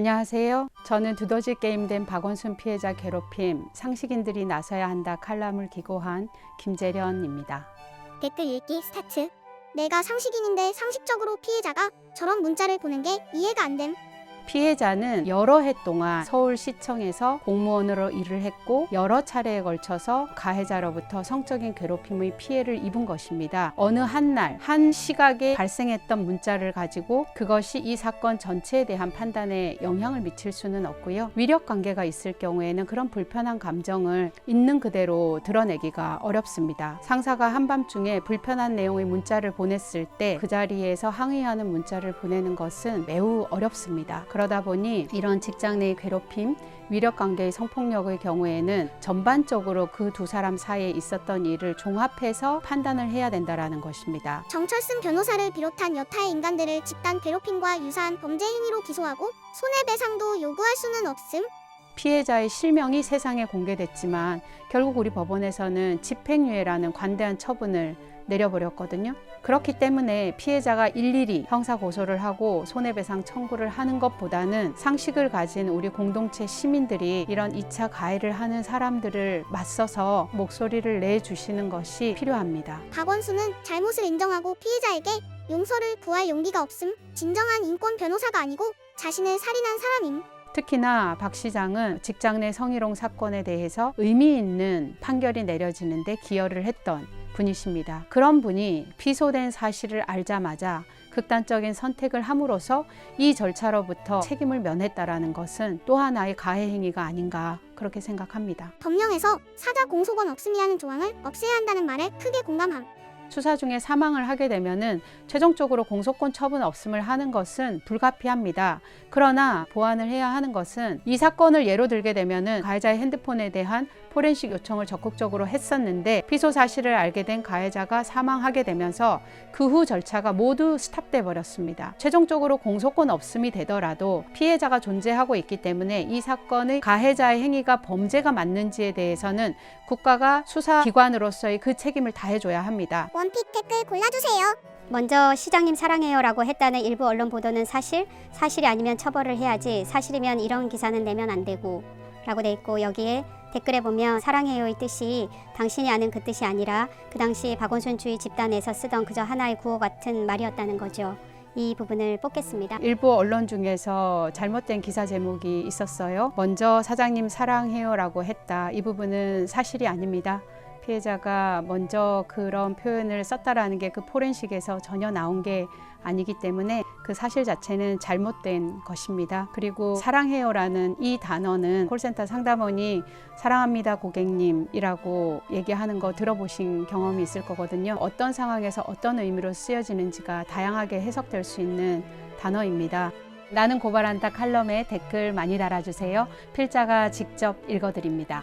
안녕하세요. 저는 두더지 게임된 박원순 피해자 괴롭힘 상식인들이 나서야 한다 칼럼을 기고한 김재련입니다. 댓글 읽기 스타트. 내가 상식인인데 상식적으로 피해자가 저런 문자를 보낸 게 이해가 안 됨. 피해자는 여러 해 동안 서울시청에서 공무원으로 일을 했고 여러 차례에 걸쳐서 가해자로부터 성적인 괴롭힘의 피해를 입은 것입니다. 어느 한날 한 시각에 발생했던 문자를 가지고 그것이 이 사건 전체에 대한 판단에 영향을 미칠 수는 없고요. 위력 관계가 있을 경우에는 그런 불편한 감정을 있는 그대로 드러내기가 어렵습니다. 상사가 한밤중에 불편한 내용의 문자를 보냈을 때 그 자리에서 항의하는 문자를 보내는 것은 매우 어렵습니다. 그러다 보니 이런 직장 내의 괴롭힘, 위력관계의 성폭력의 경우에는 전반적으로 그 두 사람 사이에 있었던 일을 종합해서 판단을 해야 된다는 것입니다. 정철승 변호사를 비롯한 여타의 인간들을 집단 괴롭힘과 유사한 범죄 행위로 기소하고 손해배상도 요구할 수는 없음. 피해자의 실명이 세상에 공개됐지만 결국 우리 법원에서는 집행유예라는 관대한 처분을 내려버렸거든요. 그렇기 때문에 피해자가 일일이 형사고소를 하고 손해배상 청구를 하는 것보다는 상식을 가진 우리 공동체 시민들이 이런 2차 가해를 하는 사람들을 맞서서 목소리를 내주시는 것이 필요합니다. 박원순은 잘못을 인정하고 피해자에게 용서를 구할 용기가 없음. 진정한 인권 변호사가 아니고 자신을 살인한 사람임. 특히나 박 시장은 직장 내 성희롱 사건에 대해서 의미 있는 판결이 내려지는데 기여를 했던 분이십니다. 그런 분이 피소된 사실을 알자마자 극단적인 선택을 함으로써 이 절차로부터 책임을 면했다라는 것은 또 하나의 가해 행위가 아닌가 그렇게 생각합니다. 법령에서 사자 공소권 없음이라는 조항을 없애야 한다는 말에 크게 공감함. 수사 중에 사망을 하게 되면은 최종적으로 공소권 처분 없음을 하는 것은 불가피합니다. 그러나 보완을 해야 하는 것은 이 사건을 예로 들게 되면은 가해자의 핸드폰에 대한 포렌식 요청을 적극적으로 했었는데 피소 사실을 알게 된 가해자가 사망하게 되면서 그 후 절차가 모두 스탑돼 버렸습니다. 최종적으로 공소권 없음이 되더라도 피해자가 존재하고 있기 때문에 이 사건의 가해자의 행위가 범죄가 맞는지에 대해서는 국가가 수사기관으로서의 그 책임을 다해줘야 합니다. 원픽 댓글 골라주세요. 먼저 시장님 사랑해요라고 했다는 일부 언론 보도는 사실이 아니면 처벌을 해야지 사실이면 이런 기사는 내면 안 되고 라고 돼 있고 여기에 댓글에 보면 사랑해요의 뜻이 당신이 아는 그 뜻이 아니라 그 당시 박원순주의 집단에서 쓰던 그저 하나의 구호 같은 말이었다는 거죠. 이 부분을 뽑겠습니다. 일부 언론 중에서 잘못된 기사 제목이 있었어요. 먼저 사장님 사랑해요라고 했다. 이 부분은 사실이 아닙니다. 피해자가 먼저 그런 표현을 썼다라는 게 그 포렌식에서 전혀 나온 게 아니기 때문에 그 사실 자체는 잘못된 것입니다. 그리고 사랑해요라는 이 단어는 콜센터 상담원이 사랑합니다 고객님이라고 얘기하는 거 들어보신 경험이 있을 거거든요. 어떤 상황에서 어떤 의미로 쓰여지는지가 다양하게 해석될 수 있는 단어입니다. 나는 고발한다 칼럼에 댓글 많이 달아주세요. 필자가 직접 읽어드립니다.